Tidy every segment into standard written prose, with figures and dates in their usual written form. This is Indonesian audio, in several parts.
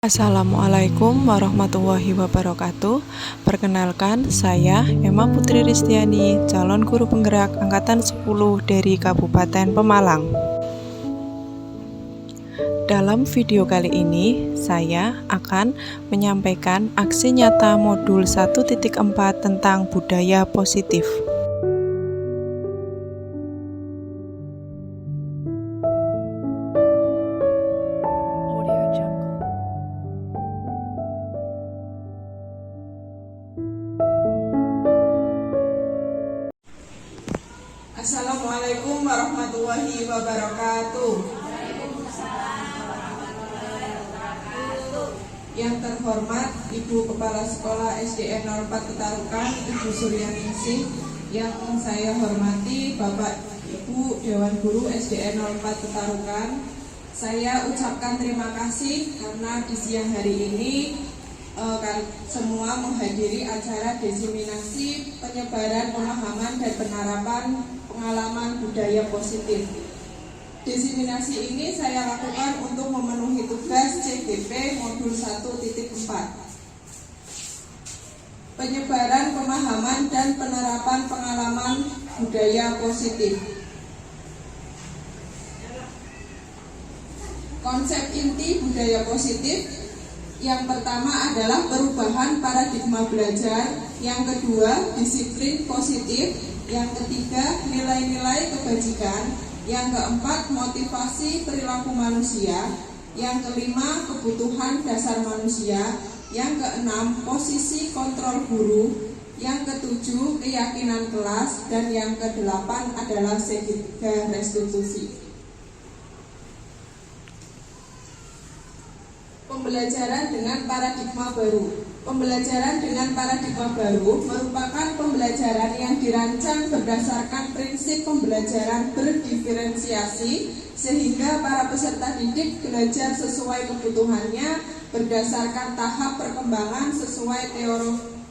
Assalamualaikum warahmatullahi wabarakatuh. Perkenalkan, saya Emma Putri Ristiani, calon guru penggerak angkatan 10 dari Kabupaten Pemalang. Dalam video kali ini, saya akan menyampaikan aksi nyata modul 1.4 tentang budaya positif. Assalamualaikum warahmatullahi wabarakatuh. Yang terhormat Ibu Kepala Sekolah SDN 04 Petarukan, Ibu Suryaningsih. Yang saya hormati Bapak Ibu Dewan Guru SDN 04 Petarukan. Saya ucapkan terima kasih karena di siang hari ini semua menghadiri acara diseminasi penyebaran pemahaman dan penerapan pengalaman budaya positif. Diseminasi ini saya lakukan untuk memenuhi tugas CGP modul 1.4. Penyebaran pemahaman dan penerapan pengalaman budaya positif. Konsep inti budaya positif yang pertama adalah perubahan paradigma belajar, yang kedua disiplin positif, yang ketiga nilai-nilai kebajikan, yang keempat motivasi perilaku manusia, yang kelima kebutuhan dasar manusia, yang keenam posisi kontrol guru, yang ketujuh keyakinan kelas, dan yang kedelapan adalah segitiga restitusi. Pembelajaran dengan paradigma baru. Pembelajaran dengan paradigma baru merupakan pembelajaran yang dirancang berdasarkan prinsip pembelajaran berdiferensiasi, sehingga para peserta didik belajar sesuai kebutuhannya berdasarkan tahap perkembangan sesuai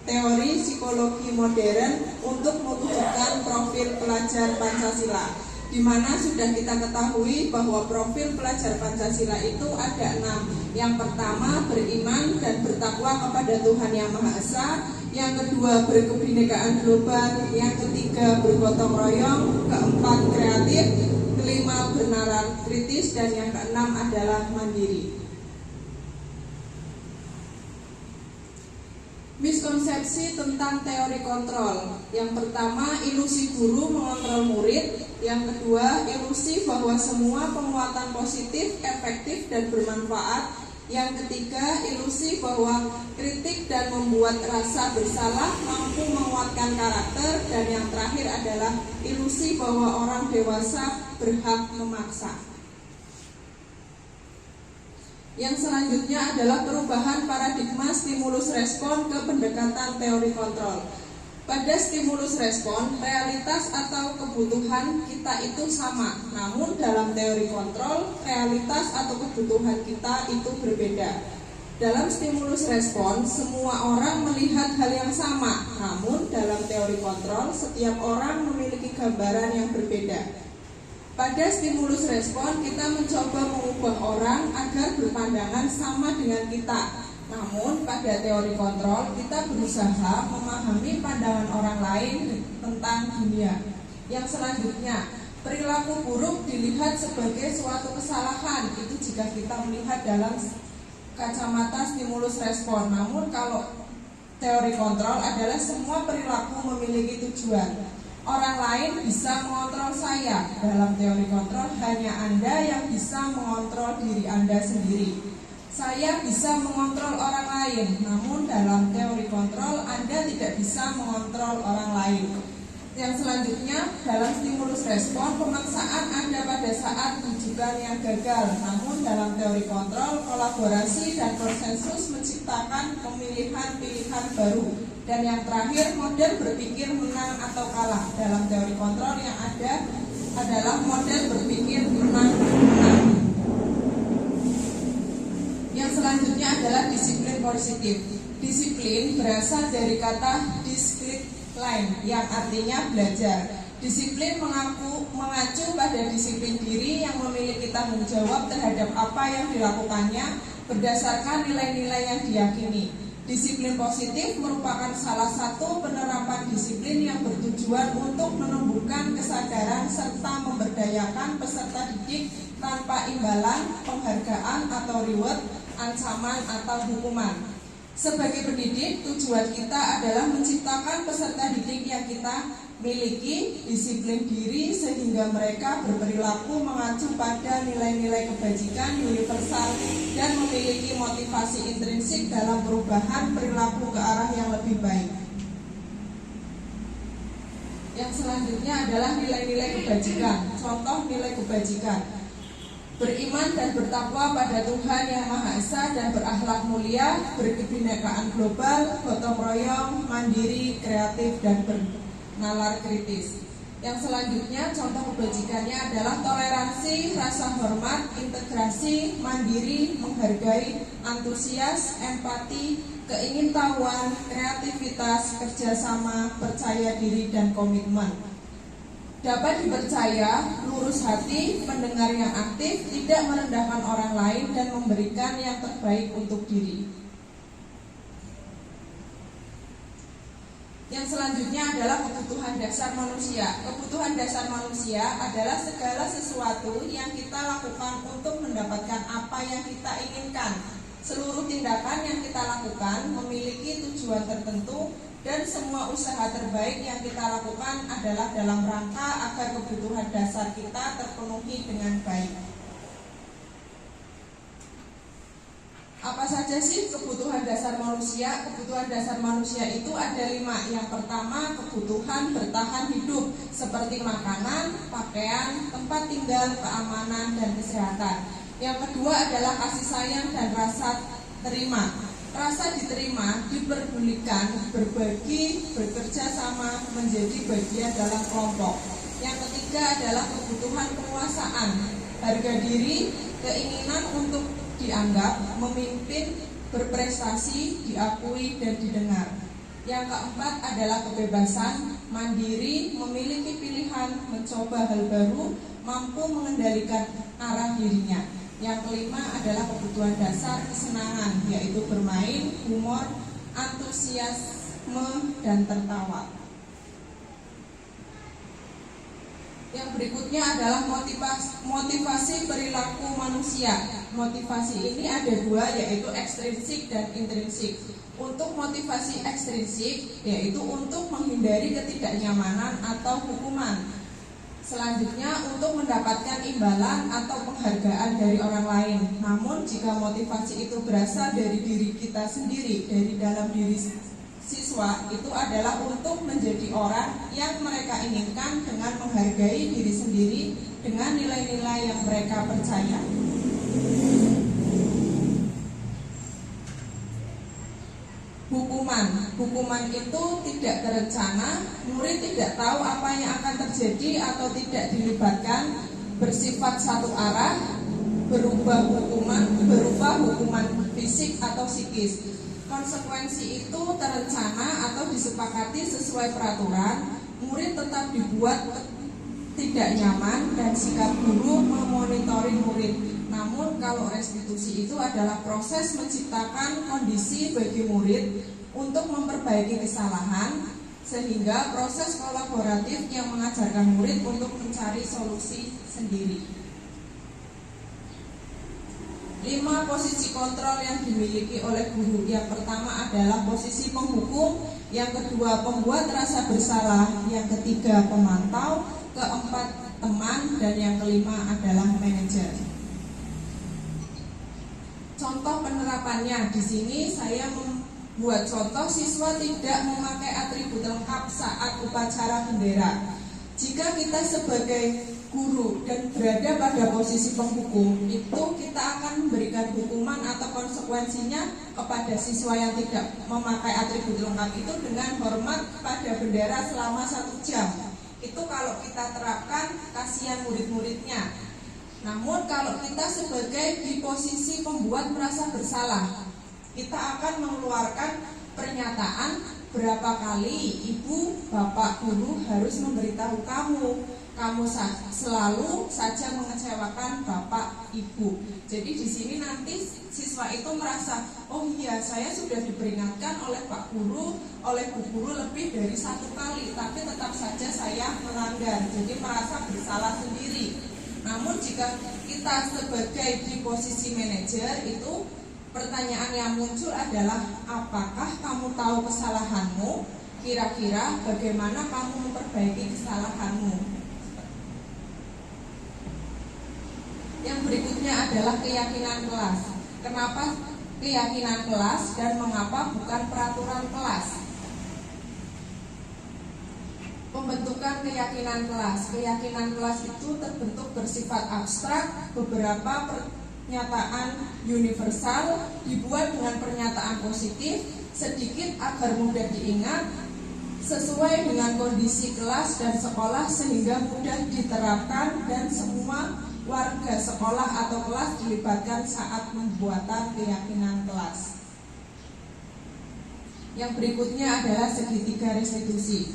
teori psikologi modern untuk mewujudkan profil pelajar Pancasila, di mana sudah kita ketahui bahwa profil pelajar Pancasila itu ada 6. Yang pertama, beriman dan bertakwa kepada Tuhan Yang Maha Esa. Yang kedua, berkebinekaan global. Yang ketiga, bergotong royong. Keempat, kreatif. Kelima, bernalar kritis. Dan yang keenam adalah mandiri. Miskonsepsi tentang teori kontrol. Yang pertama, ilusi guru mengontrol murid. Yang kedua, ilusi bahwa semua penguatan positif, efektif, dan bermanfaat. Yang ketiga, ilusi bahwa kritik dan membuat rasa bersalah mampu menguatkan karakter. Dan yang terakhir adalah ilusi bahwa orang dewasa berhak memaksa. Yang selanjutnya adalah perubahan paradigma stimulus respon ke pendekatan teori kontrol. Pada stimulus respon, realitas atau kebutuhan kita itu sama, namun dalam teori kontrol, realitas atau kebutuhan kita itu berbeda. Dalam stimulus respon, semua orang melihat hal yang sama, namun dalam teori kontrol, setiap orang memiliki gambaran yang berbeda. Pada stimulus respon, kita mencoba mengubah orang agar berpandangan sama dengan kita. Namun pada teori kontrol, kita berusaha memahami pandangan orang lain tentang dunia. Yang selanjutnya, perilaku buruk dilihat sebagai suatu kesalahan. Itu jika kita melihat dalam kacamata stimulus respon. Namun kalau teori kontrol adalah semua perilaku memiliki tujuan. Orang lain bisa mengontrol saya. Dalam teori kontrol, hanya Anda yang bisa mengontrol diri Anda sendiri. Saya bisa mengontrol orang lain, namun dalam teori kontrol Anda tidak bisa mengontrol orang lain. Yang selanjutnya, dalam stimulus respon, pemaksaan ada pada saat tujuannya gagal. Namun dalam teori kontrol, kolaborasi dan konsensus menciptakan pilihan baru. Dan yang terakhir, model berpikir menang atau kalah. Dalam teori kontrol yang ada adalah model berpikir menang. Yang selanjutnya adalah disiplin positif. Disiplin berasal dari kata discipline yang artinya belajar. Disiplin mengacu pada disiplin diri yang memiliki tanggung jawab terhadap apa yang dilakukannya, berdasarkan nilai-nilai yang diyakini. Disiplin positif merupakan salah satu penerapan disiplin yang bertujuan untuk menumbuhkan kesadaran serta memberdayakan peserta didik tanpa imbalan, penghargaan atau reward, ancaman atau hukuman. Sebagai pendidik, tujuan kita adalah menciptakan peserta didik yang kita miliki disiplin diri sehingga mereka berperilaku mengacu pada nilai-nilai kebajikan universal dan memiliki motivasi intrinsik dalam perubahan perilaku ke arah yang lebih baik. Yang selanjutnya adalah nilai-nilai kebajikan. Contoh nilai kebajikan: beriman dan bertakwa pada Tuhan Yang Maha Esa dan berakhlak mulia, berkebinekaan global, gotong royong, mandiri, kreatif, dan bernalar kritis. Yang selanjutnya contoh kebajikannya adalah toleransi, rasa hormat, integrasi, mandiri, menghargai, antusias, empati, keingintahuan, kreativitas, kerjasama, percaya diri, dan komitmen. Dapat dipercaya, lurus hati, pendengar yang aktif, tidak merendahkan orang lain, dan memberikan yang terbaik untuk diri. Yang selanjutnya adalah kebutuhan dasar manusia. Kebutuhan dasar manusia adalah segala sesuatu yang kita lakukan untuk mendapatkan apa yang kita inginkan. Seluruh tindakan yang kita lakukan memiliki tujuan tertentu, dan semua usaha terbaik yang kita lakukan adalah dalam rangka agar kebutuhan dasar kita terpenuhi dengan baik. Apa saja sih kebutuhan dasar manusia? Kebutuhan dasar manusia itu ada 5. Yang pertama, kebutuhan bertahan hidup seperti makanan, pakaian, tempat tinggal, keamanan, dan kesehatan. Yang kedua adalah kasih sayang dan rasa terima. Rasa diterima, diperdulikan, berbagi, bekerja sama, menjadi bagian dalam kelompok. Yang ketiga adalah kebutuhan penguasaan, harga diri, keinginan untuk dianggap, memimpin, berprestasi, diakui, dan didengar. Yang keempat adalah kebebasan, mandiri, memiliki pilihan, mencoba hal baru, mampu mengendalikan arah dirinya. Yang kelima adalah kebutuhan dasar kesenangan, yaitu bermain, humor, antusiasme, dan tertawa. Yang berikutnya adalah motivasi perilaku manusia. Motivasi ini ada 2, yaitu ekstrinsik dan intrinsik. Untuk motivasi ekstrinsik, yaitu untuk menghindari ketidaknyamanan atau hukuman. Selanjutnya untuk mendapatkan imbalan atau penghargaan dari orang lain. Namun jika motivasi itu berasal dari diri kita sendiri, dari dalam diri siswa, itu adalah untuk menjadi orang yang mereka inginkan dengan menghargai diri sendiri dengan nilai-nilai yang mereka percaya. Hukuman itu tidak terencana, murid tidak tahu apa yang akan terjadi atau tidak dilibatkan, bersifat satu arah, berupa hukuman fisik atau psikis. Konsekuensi itu terencana atau disepakati sesuai peraturan, murid tetap dibuat tidak nyaman dan sikap guru memonitori murid. Namun kalau restitusi itu adalah proses menciptakan kondisi bagi murid untuk memperbaiki kesalahan, sehingga proses kolaboratif yang mengajarkan murid untuk mencari solusi sendiri. 5 posisi kontrol yang dimiliki oleh guru. Yang pertama adalah posisi penghukum, yang kedua pembuat rasa bersalah, yang ketiga pemantau, keempat teman, dan yang kelima adalah manajer. Contoh penerapannya di sini saya membuat contoh siswa tidak memakai atribut lengkap saat upacara bendera. Jika kita sebagai guru dan berada pada posisi penghukum, itu kita akan memberikan hukuman atau konsekuensinya kepada siswa yang tidak memakai atribut lengkap itu dengan hormat pada bendera selama 1 jam. Itu kalau kita terapkan, kasihan murid-muridnya. Namun kalau kita sebagai di posisi pembuat merasa bersalah, kita akan mengeluarkan pernyataan berapa kali ibu, bapak, guru harus memberitahu kamu kamu selalu saja mengecewakan bapak ibu. Jadi di sini nanti siswa itu merasa, oh iya saya sudah diperingatkan oleh pak guru, oleh bu guru lebih dari 1 kali, tapi tetap saja saya melanggar. Jadi merasa bersalah sendiri. Namun jika kita sebagai di posisi manajer itu, pertanyaan yang muncul adalah apakah kamu tahu kesalahanmu? Kira-kira bagaimana kamu memperbaiki kesalahanmu? Yang berikutnya adalah keyakinan kelas. Kenapa keyakinan kelas dan mengapa bukan peraturan kelas? Pembentukan keyakinan kelas. Keyakinan kelas itu terbentuk bersifat abstrak. Beberapa pernyataan universal dibuat dengan pernyataan positif, sedikit agar mudah diingat, sesuai dengan kondisi kelas dan sekolah sehingga mudah diterapkan dan semua warga sekolah atau kelas dilibatkan saat pembuatan keyakinan kelas. Yang berikutnya adalah segitiga restitusi.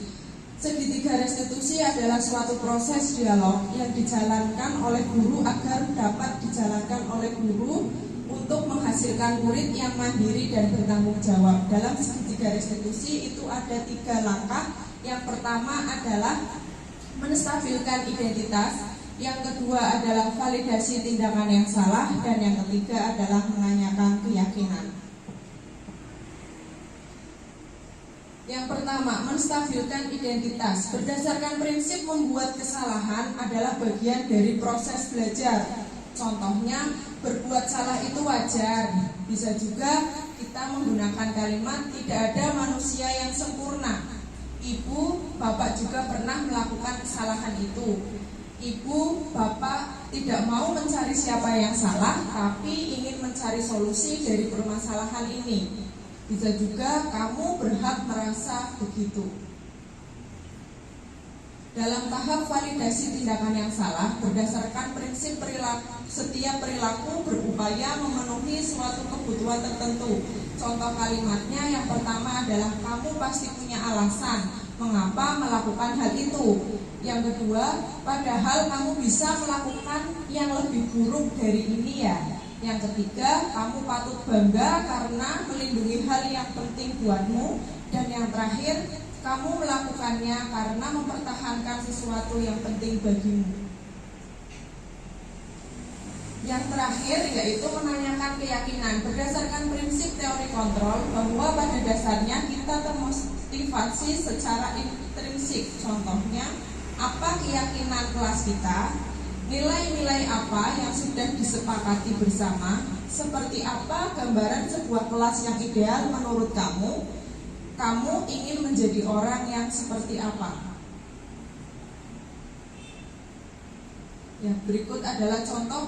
Segitiga restitusi adalah suatu proses dialog yang dijalankan oleh guru agar dapat dijalankan oleh guru untuk menghasilkan murid yang mandiri dan bertanggung jawab. Dalam segitiga restitusi itu ada 3 langkah. Yang pertama adalah menstabilkan identitas, yang kedua adalah validasi tindakan yang salah, dan yang ketiga adalah menanyakan keyakinan. Yang pertama, menstabilkan identitas. Berdasarkan prinsip membuat kesalahan adalah bagian dari proses belajar. Contohnya, berbuat salah itu wajar. Bisa juga kita menggunakan kalimat tidak ada manusia yang sempurna. Ibu, bapak juga pernah melakukan kesalahan itu. Ibu, bapak tidak mau mencari siapa yang salah, tapi ingin mencari solusi dari permasalahan ini. Bisa juga kamu berhak merasa begitu. Dalam tahap validasi tindakan yang salah, berdasarkan prinsip setiap perilaku berupaya memenuhi suatu kebutuhan tertentu. Contoh kalimatnya yang pertama adalah kamu pasti punya alasan mengapa melakukan hal itu. Yang kedua, padahal kamu bisa melakukan yang lebih buruk dari ini ya. Yang ketiga, kamu patut bangga karena melindungi hal yang penting buatmu. Dan yang terakhir, kamu melakukannya karena mempertahankan sesuatu yang penting bagimu. Yang terakhir yaitu menanyakan keyakinan. Berdasarkan prinsip teori kontrol bahwa pada dasarnya kita termotivasi secara intrinsik. Contohnya, apa keyakinan kelas kita, nilai-nilai apa yang sudah disepakati bersama, seperti apa gambaran sebuah kelas yang ideal menurut kamu ingin menjadi orang yang seperti apa. Yang berikut adalah contoh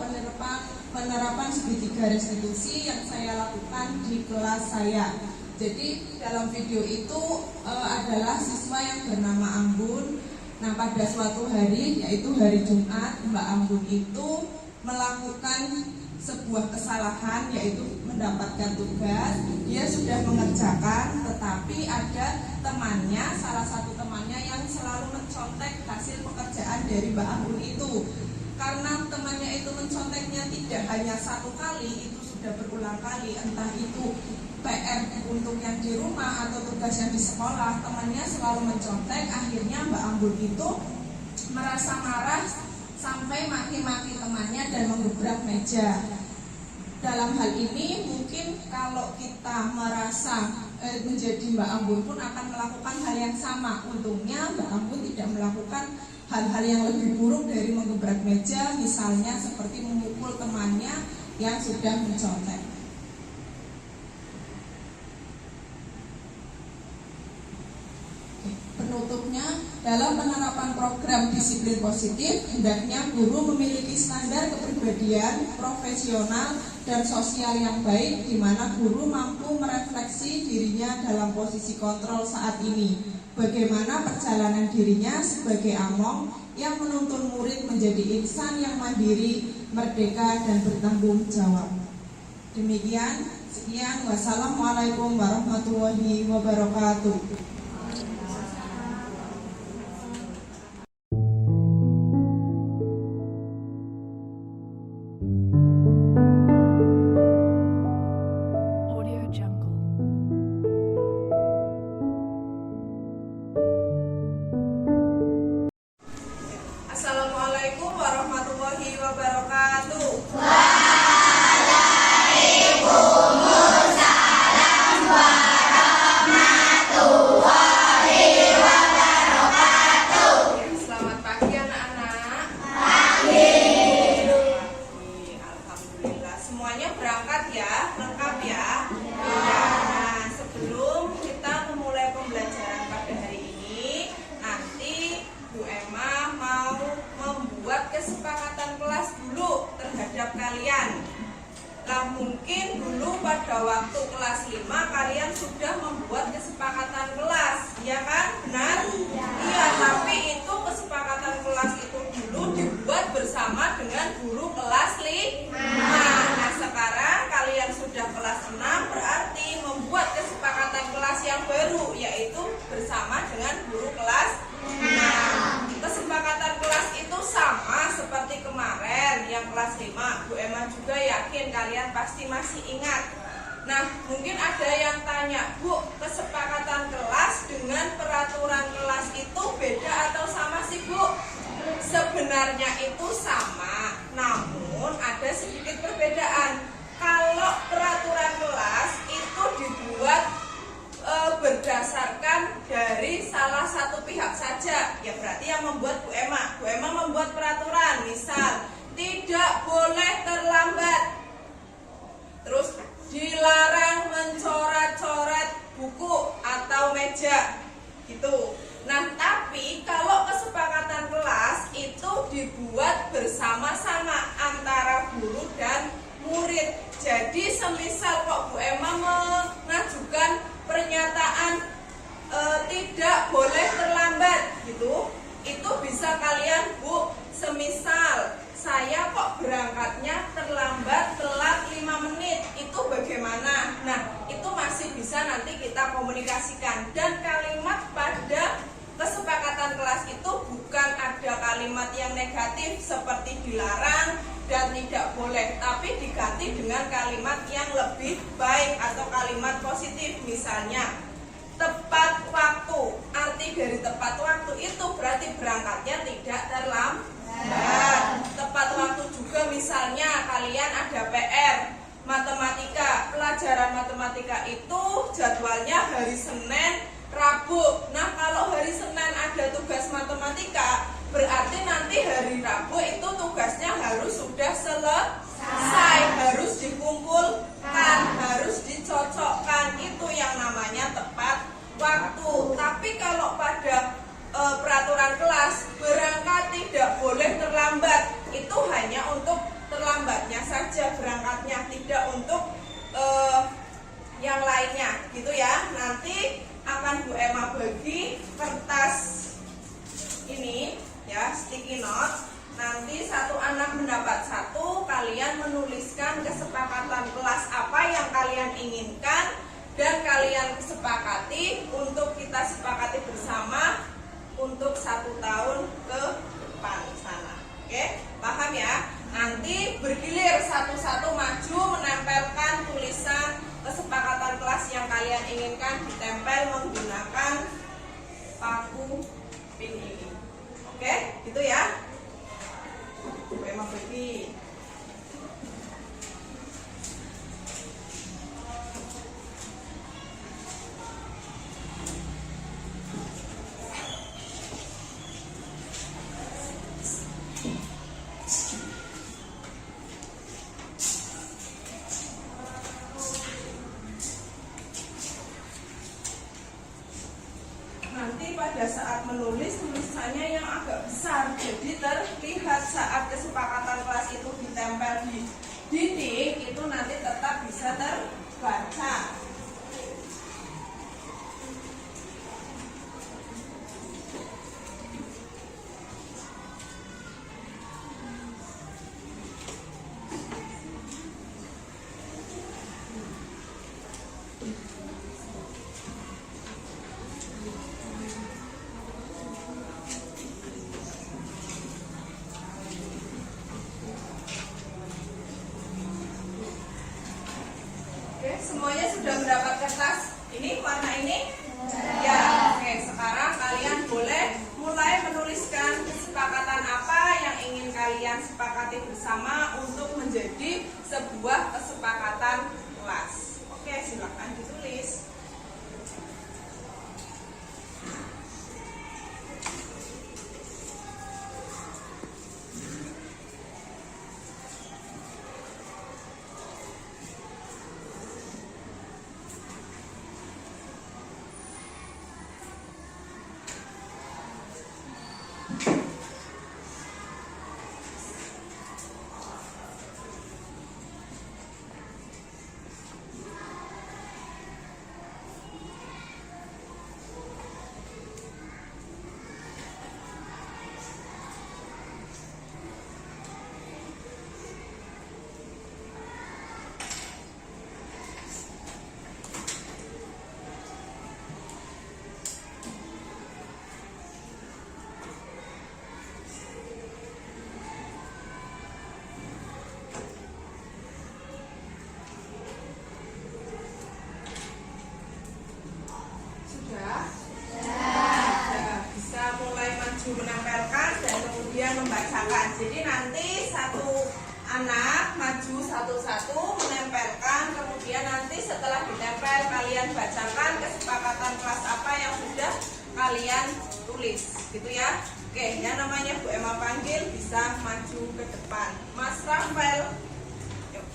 penerapan segitiga restitusi yang saya lakukan di kelas saya. Jadi dalam video itu adalah siswa yang bernama Anggun. Nah, pada suatu hari, yaitu hari Jumat, Mbak Anggun itu melakukan sebuah kesalahan, yaitu mendapatkan tugas. Dia sudah mengerjakan, tetapi ada temannya, salah satu temannya yang selalu mencontek hasil pekerjaan dari Mbak Anggun itu. Karena temannya itu menconteknya tidak hanya 1 kali, itu sudah berulang kali, entah itu PR untuk yang di rumah atau tugas yang di sekolah, temannya selalu mencontek. Akhirnya Mbak Anggun itu merasa marah sampai maki-maki temannya dan menggebrak meja. Dalam hal ini mungkin kalau kita merasa menjadi Mbak Anggun pun akan melakukan hal yang sama. Untungnya Mbak Anggun tidak melakukan hal-hal yang lebih buruk dari menggebrak meja, misalnya seperti memukul temannya yang sudah mencontek. Penutupnya, dalam penerapan program disiplin positif, hendaknya guru memiliki standar kepribadian, profesional, dan sosial yang baik, di mana guru mampu merefleksi dirinya dalam posisi kontrol saat ini. Bagaimana perjalanan dirinya sebagai among yang menuntun murid menjadi insan yang mandiri, merdeka, dan bertanggung jawab. Demikian, sekian. Wassalamualaikum warahmatullahi wabarakatuh. meja gitu. Nah, tapi kalau kesepakatan kelas itu dibuat bersama-sama antara guru dan murid. Jadi semisal kok Bu Emma mengajukan pernyataan tidak boleh terlambat gitu, itu bisa kalian Bu, semisal saya kok berangkatnya terlambat, telat 5 menit, itu bagaimana? Nah, itu masih bisa nanti kita komunikasikan. Dan kalimat pada kesepakatan kelas itu bukan ada kalimat yang negatif seperti dilarang dan tidak boleh, tapi diganti dengan kalimat yang lebih baik atau kalimat positif. Misalnya tepat waktu. Arti dari tepat waktu itu berarti berangkatnya tidak terlambat. Tepat waktu juga misalnya kalian ada PR matematika, pelajaran matematika itu jadwalnya hari Senin, Rabu. Nah, kalau hari Senin ada tugas matematika, berarti nanti hari Rabu itu tugasnya harus sudah selesai, harus dikumpulkan, harus dicocokkan. Itu yang namanya tepat waktu. Tapi kalau pada peraturan kelas berangkat tidak boleh terlambat, itu hanya untuk terlambatnya saja berangkatnya, tidak untuk yang lainnya gitu ya. Nanti akan Bu Emma bagi kertas ini ya, sticky note. Nanti satu anak mendapat satu, kalian menuliskan kesepakatan kelas apa yang kalian inginkan dan kalian sepakati untuk kita sepakati bersama untuk 1 tahun ke depan sana. Oke, paham ya? Nanti bergilir satu-satu maju menempelkan tulisan kesepakatan kelas yang kalian inginkan, ditempel menggunakan paku pin ini. Oke, gitu ya. Memang bagi. Nanti pada saat menulis tulisannya yang agak besar, jadi terlihat saat kesepakatan kelas itu ditempel di dinding, itu nanti tetap bisa terbaca. Semuanya sudah mendapat kertas ini, warna ini? Ya. Oke, sekarang kalian boleh mulai menuliskan kesepakatan apa yang ingin kalian sepakati bersama untuk menjadi sebuah kesepakatan kelas. Oke, silakan ditulis. Menempelkan dan kemudian membacakan. Jadi nanti satu anak maju satu-satu menempelkan, kemudian nanti setelah ditempel kalian bacakan kesepakatan kelas apa yang sudah kalian tulis, gitu ya. Oke, yang namanya Bu Emma panggil bisa maju ke depan. Mas Rafael. Yuk.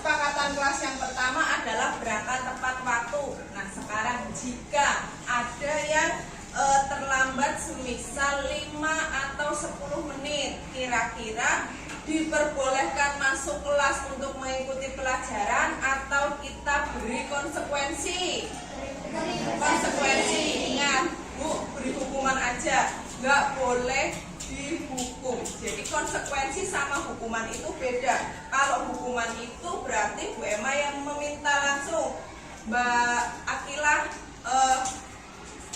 kesepakatan kelas yang pertama adalah berangkat tepat waktu. Nah, sekarang jika ada yang terlambat semisal 5 atau 10 menit, kira-kira diperbolehkan masuk kelas untuk mengikuti pelajaran atau kita beri konsekuensi? Konsekuensi, ingat Bu, beri hukuman aja, nggak boleh dihukum. Jadi konsekuensi sama hukuman itu beda. Kalau hukuman itu berarti Bu Emma yang meminta langsung, Mbak Akilah,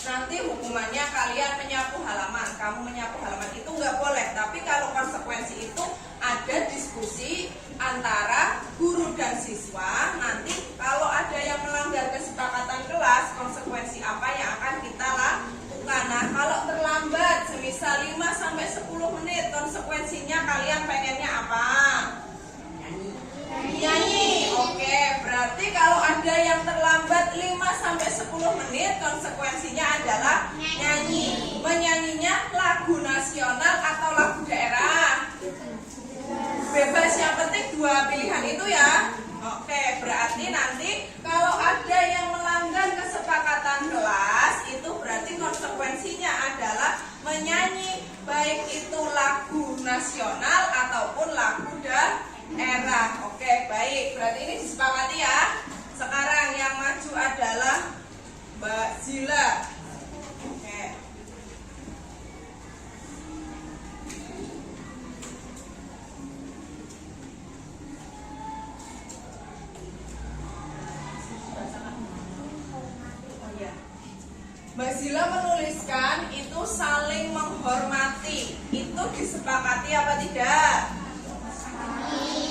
nanti hukumannya kalian menyapu halaman, kamu menyapu halaman, itu nggak boleh. Tapi kalau konsekuensi itu ada diskusi antara guru dan siswa. Nanti kalau ada yang melanggar kesepakatan kelas, konsekuensi apa yang akan kita lakukan. Nah, kalau terlambat semisal 5-10 menit, konsekuensinya kalian pengennya apa? Nyanyi. Oke, berarti kalau ada yang terlambat 5-10 menit, konsekuensinya adalah nyanyi. Menyanyinya lagu nasional atau lagu daerah? Bebas, yang penting 2 pilihan itu ya. Oke, berarti nanti kalau ada yang melanggar kesepakatan kelas, itu berarti konsekuensinya adalah menyanyi, baik itu lagu nasional ataupun lagu daerah. Oke, baik, berarti ini disepakati ya. Sekarang yang maju adalah Mbak Zila. Oke. Mbak Zila menuliskan itu saling menghormati. Itu disepakati apa tidak?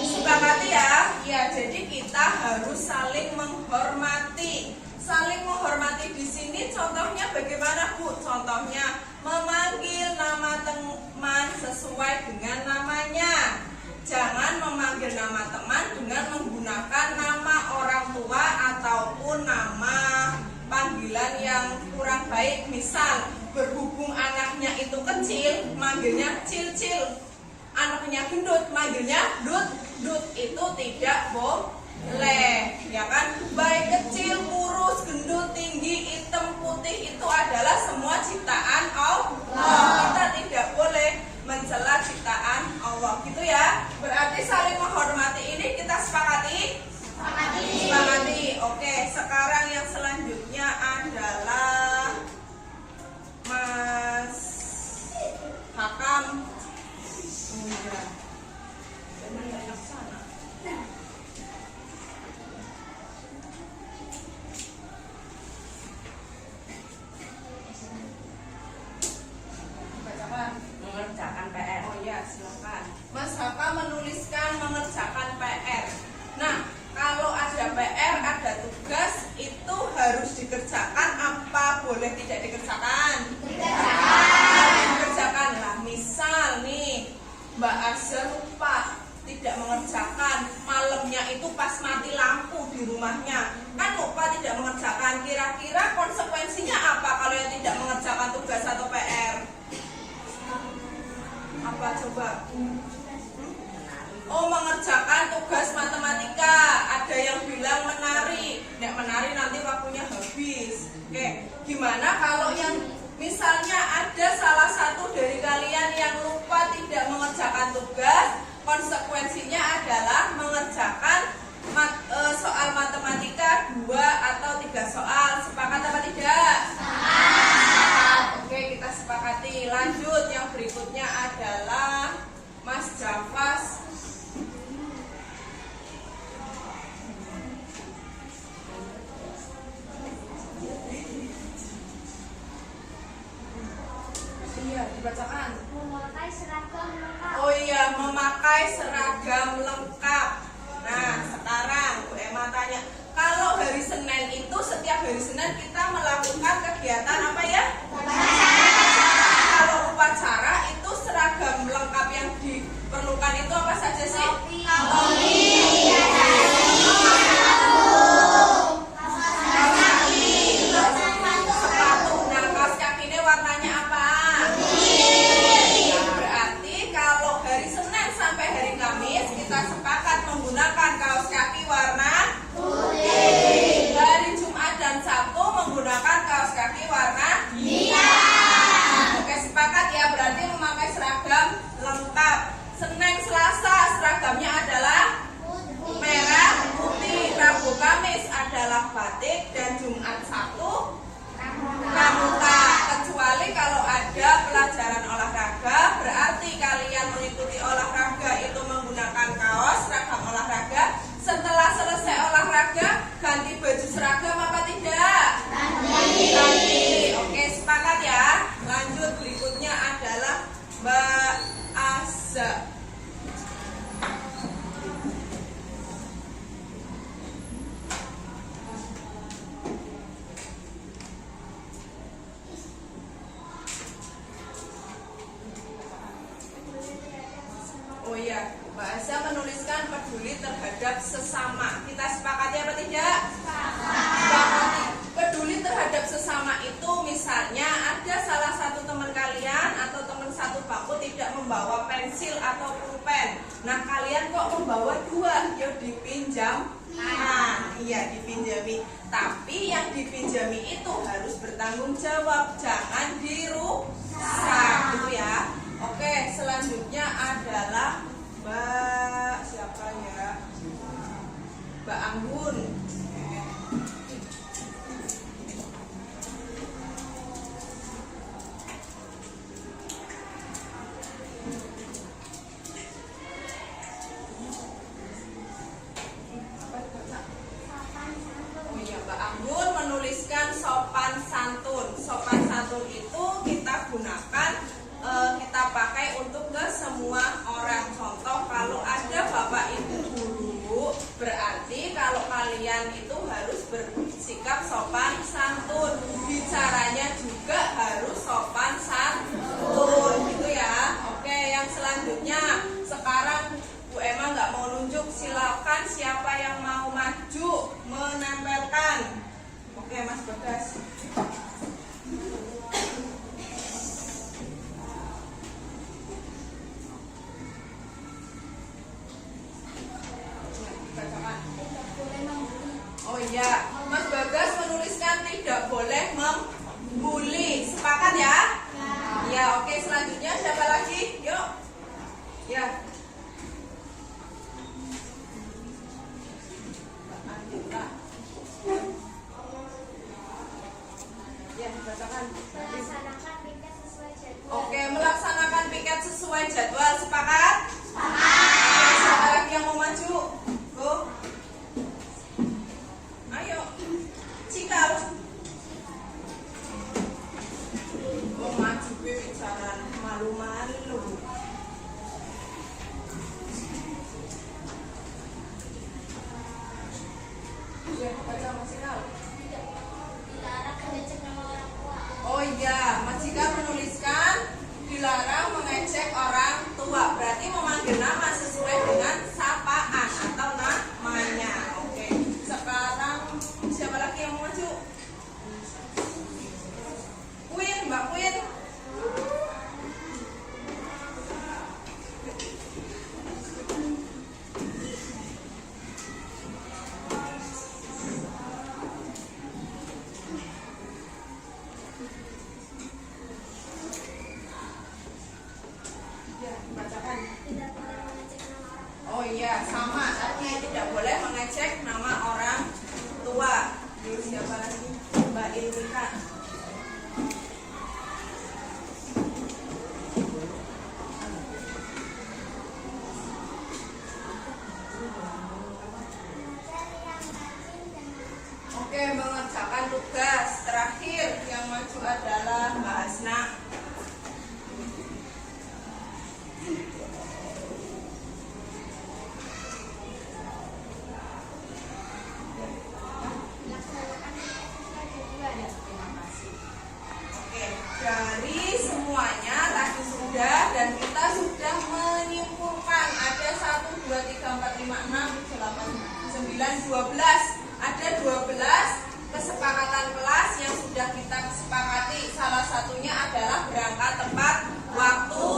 Disepakati ya. Ya, jadi kita harus saling menghormati. Saling menghormati di sini contohnya bagaimana, Bu? Contohnya memanggil nama teman sesuai dengan namanya. Jangan memanggil nama teman dengan menggunakan nama orang tua ataupun nama panggilan yang kurang baik. Misal berhubung anaknya itu kecil, manggilnya cil-cil. Anaknya gendut, manggilnya dut. Itu tidak boleh, ya kan? Baik kecil, kurus, gendut, tinggi, hitam, putih, itu adalah semua ciptaan Allah. Kita tidak boleh mencela ciptaan Allah, gitu ya. Berarti saling menghormati ini kita sepakati? Sepakati. Oke, sekarang yang selanjutnya adalah Mas Hakam. Mengerjakan PR. Oh ya, silakan. Mas Haka menuliskan mengerjakan PR. Nah, kalau ada PR, ada tugas, itu harus dikerjakan apa boleh tidak dikerjakan? Dikerjakan lah. Misal nih, Mbak Arza lupa tidak mengerjakan, malamnya itu pas mati lampu di rumahnya, kan lupa tidak mengerjakan. Kira-kira konsekuensinya apa kalau yang tidak mengerjakan tugas atau PR? Apa coba? Oh, mengerjakan tugas matematika. Ada yang bilang menari. Nek menari nanti waktunya habis. Oke, gimana kalau yang misalnya ada salah satu dari kalian yang lupa tidak mengerjakan tugas, konsekuensinya adalah mengerjakan soal matematika 2 atau 3 soal. Sepakat apa tidak? Sepakat. Oke, kita sepakati. Lanjut, yang berikutnya adalah Mas Jafas. Iya, dibacakan. Memakai seragam lengkap. Oh iya, memakai seragam lengkap. Nah, sekarang Bu Emma tanya, kalau hari Senin itu setiap hari Senin kita melakukan kegiatan apa ya? Kalau upacara itu seragam lengkap yang diperlukan itu apa saja sih? Sepatu. Nah, kaos kakinya warnanya apa? Berarti kalau hari Senin sampai hari Kamis kita sepakat menggunakan kaos kaki warna dipinjamkan. Iya, dipinjami. Tapi yang dipinjami itu harus bertanggung jawab, jangan dirusak gitu ya. Oke, selanjutnya adalah Mbak siapa ya? Mbak Anggun. Menuliskan sopan santun. Sopan santun itu kita gunakan, kita pakai untuk ke semua orang. Contoh, kalau ada bapak ibu guru, berarti kalau kalian itu harus bersikap sopan santun. Bicaranya juga harus sopan santun gitu ya. Oke, yang selanjutnya sekarang Bu Emma nggak mau nunjuk, silakan siapa yang mau maju menempelkan. Oke, Mas Bagas. Oh iya, Mas Bagas menuliskan tidak boleh membuli. Sepakat ya? Ya, oke. Selanjutnya siapa lagi? Yuk. Ya. Melaksanakan piket sesuai jadwal. Oke, melaksanakan piket sesuai jadwal. Sepakat? Sepakat. Siapa lagi yang mau maju? Go. Ayo. Cikal. Oh, maju bicara malu-malu. Ya, baca Cikal. Dilarang mengecek nama orang tua. Oh iya, Mas Cikal menuliskan dilarang mengecek orang tua. Berarti memanggil nama sesuai dengan sapaan atau namanya. Oke. Sekarang siapa lagi yang mau maju? Queen, Mbak Queen. Ya, bacakan. Tidak boleh mengecek nama orang tua. Oh iya, sama tadi tidak boleh mengecek nama orang tua. Terus siapa lagi? Mbak Ilmika. Oke, mengerjakan tugas. Terakhir yang maju adalah Mbak Hasna. Oke, dari semuanya tadi sudah, dan kita sudah menyimpulkan ada 1, 2, 3, 4, 5, 6, 7, 8, 9, 12. Ada 12 kesepakatan kelas yang sudah kita sepakati. Salah satunya adalah berangkat tepat waktu.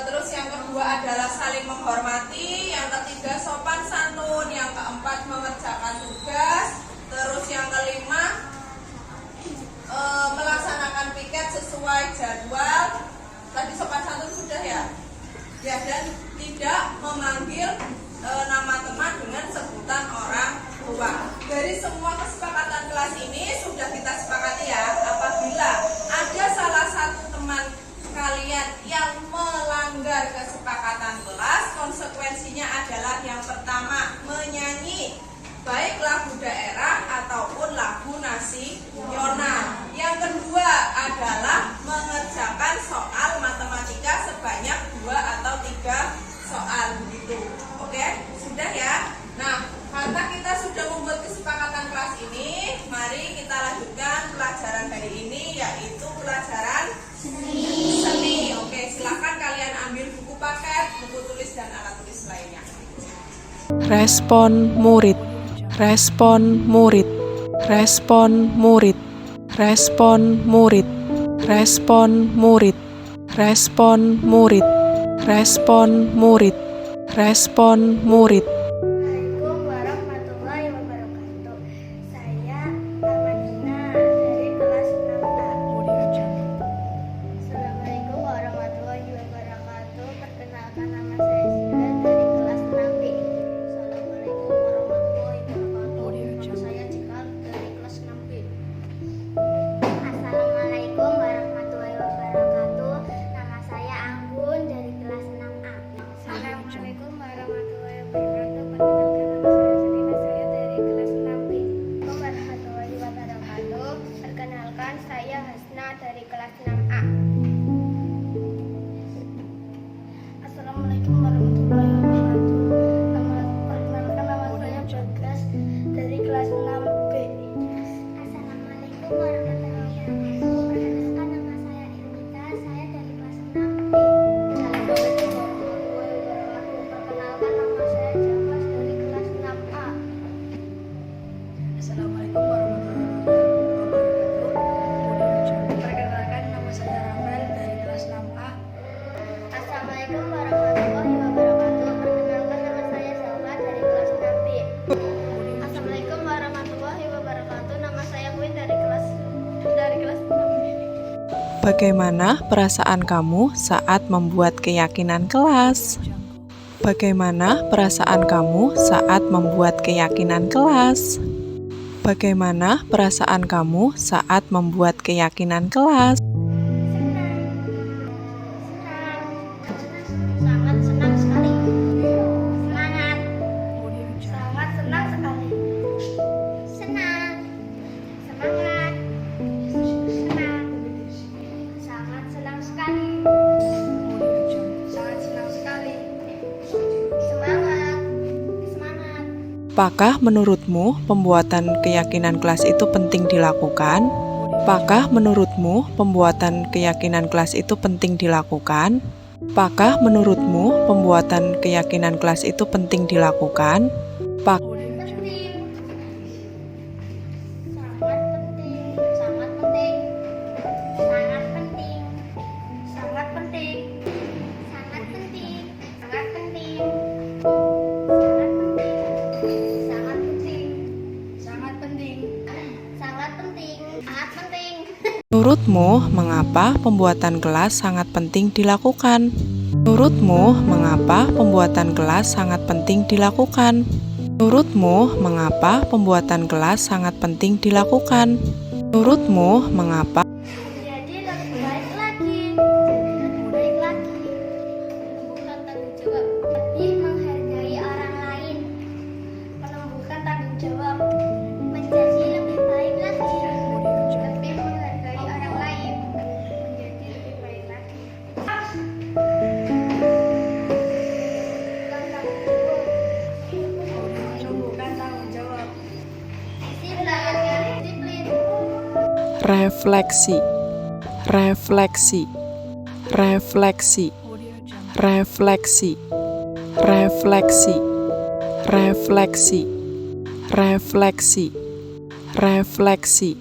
Terus yang kedua adalah saling menghormati. Yang ketiga sopan santun. Yang keempat mengerjakan tugas. Terus yang kelima melaksanakan piket sesuai jadwal. Tadi sopan santun sudah ya? Ya, dan tidak memanggil nama teman dengan sebutan orang tua. Dari semua kesepakatan kelas ini sudah kita sepakati ya, apabila ada salah satu teman kalian yang melanggar kesepakatan kelas, konsekuensinya adalah yang pertama menyanyi baik lagu daerah ataupun lagu nasional. Yang kedua adalah mengerjakan soal matematika sebanyak 2 atau 3 soal begitu. Oke, sudah ya. Nah, karena kita sudah membuat kesepakatan kelas ini, mari kita lanjutkan pelajaran hari ini, yaitu pelajaran seni. Oke, silakan kalian ambil buku paket, buku tulis dan alat tulis lainnya. Respon murid. Respon murid. Respon murid. Respon murid. Respon murid. Respon murid. Respon murid. Respon murid. Assalamualaikum Bagaimana perasaan kamu saat membuat keyakinan kelas? Bagaimana perasaan kamu saat membuat keyakinan kelas? Bagaimana perasaan kamu saat membuat keyakinan kelas? Sangat senang sekali. Semangat. Sangat senang sekali. Senang. Semangat. Senang. Sangat senang sekali. Sangat senang sekali. Semangat. Semangat. Apakah menurutmu pembuatan keyakinan kelas itu penting dilakukan? Apakah menurutmu pembuatan keyakinan kelas itu penting dilakukan? Apakah menurutmu pembuatan keyakinan kelas itu penting dilakukan? Penting. Sangat penting. Sangat penting. Sangat penting. Sangat penting. Sangat penting. Sangat penting. Sangat penting. Sangat penting. Sangat penting. Sangat penting. Menurutmu, mengapa pembuatan kelas sangat penting dilakukan? Menurutmu, mengapa pembuatan kelas sangat penting dilakukan? Menurutmu, mengapa pembuatan kelas sangat penting dilakukan? Menurutmu, mengapa? Jadi lebih baik lagi. Lebih baik lagi. Menumbuhkan tanggung jawab. Lebih menghargai orang lain. Menumbuhkan tanggung jawab. Menjadi lebih baik lagi. Lebih menghargai orang lain. Menjadi lebih baik lagi. Menumbuhkan tanggung jawab. Disiplin. Refleksi, refleksi, refleksi, refleksi, refleksi, refleksi, refleksi, refleksi.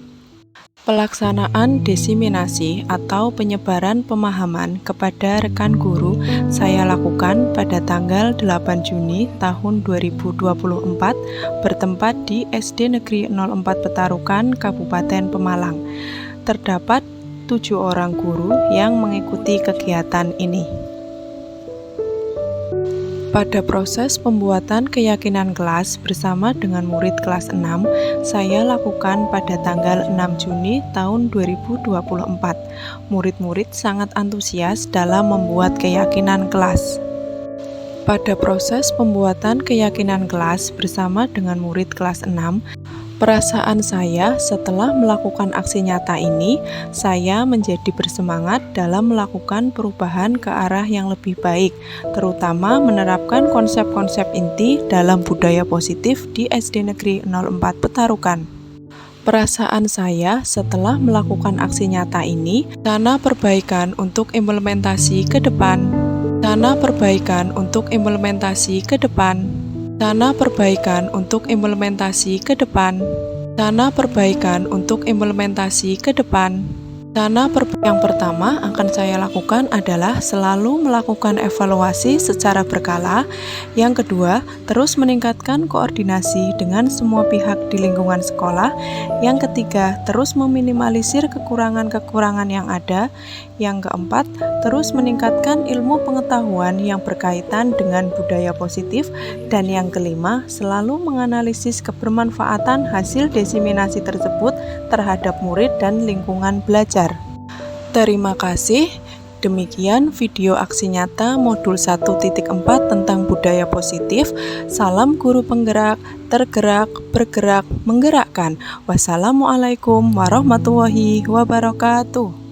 Pelaksanaan desiminasi atau penyebaran pemahaman kepada rekan guru saya lakukan pada tanggal 8 Juni tahun 2024 bertempat di SD Negeri 04 Petarukan, Kabupaten Pemalang. Terdapat 7 orang guru yang mengikuti kegiatan ini. Pada proses pembuatan keyakinan kelas bersama dengan murid kelas 6, saya lakukan pada tanggal 6 Juni tahun 2024. Murid-murid sangat antusias dalam membuat keyakinan kelas. Pada proses pembuatan keyakinan kelas bersama dengan murid kelas 6, perasaan saya setelah melakukan aksi nyata ini, saya menjadi bersemangat dalam melakukan perubahan ke arah yang lebih baik, terutama menerapkan konsep-konsep inti dalam budaya positif di SD Negeri 04 Petarukan. Perasaan saya setelah melakukan aksi nyata ini, rencana perbaikan untuk implementasi ke depan. Rencana perbaikan untuk implementasi ke depan. Rencana perbaikan untuk implementasi ke depan. Rencana perbaikan untuk implementasi ke depan. Yang pertama akan saya lakukan adalah selalu melakukan evaluasi secara berkala. Yang kedua, terus meningkatkan koordinasi dengan semua pihak di lingkungan sekolah. Yang ketiga, terus meminimalisir kekurangan-kekurangan yang ada. Yang keempat, terus meningkatkan ilmu pengetahuan yang berkaitan dengan budaya positif. Dan yang kelima, selalu menganalisis kebermanfaatan hasil desiminasi tersebut terhadap murid dan lingkungan belajar. Terima kasih. Demikian video aksi nyata modul 1.4 tentang budaya positif. Salam guru penggerak, tergerak, bergerak, menggerakkan. Wassalamualaikum warahmatullahi wabarakatuh.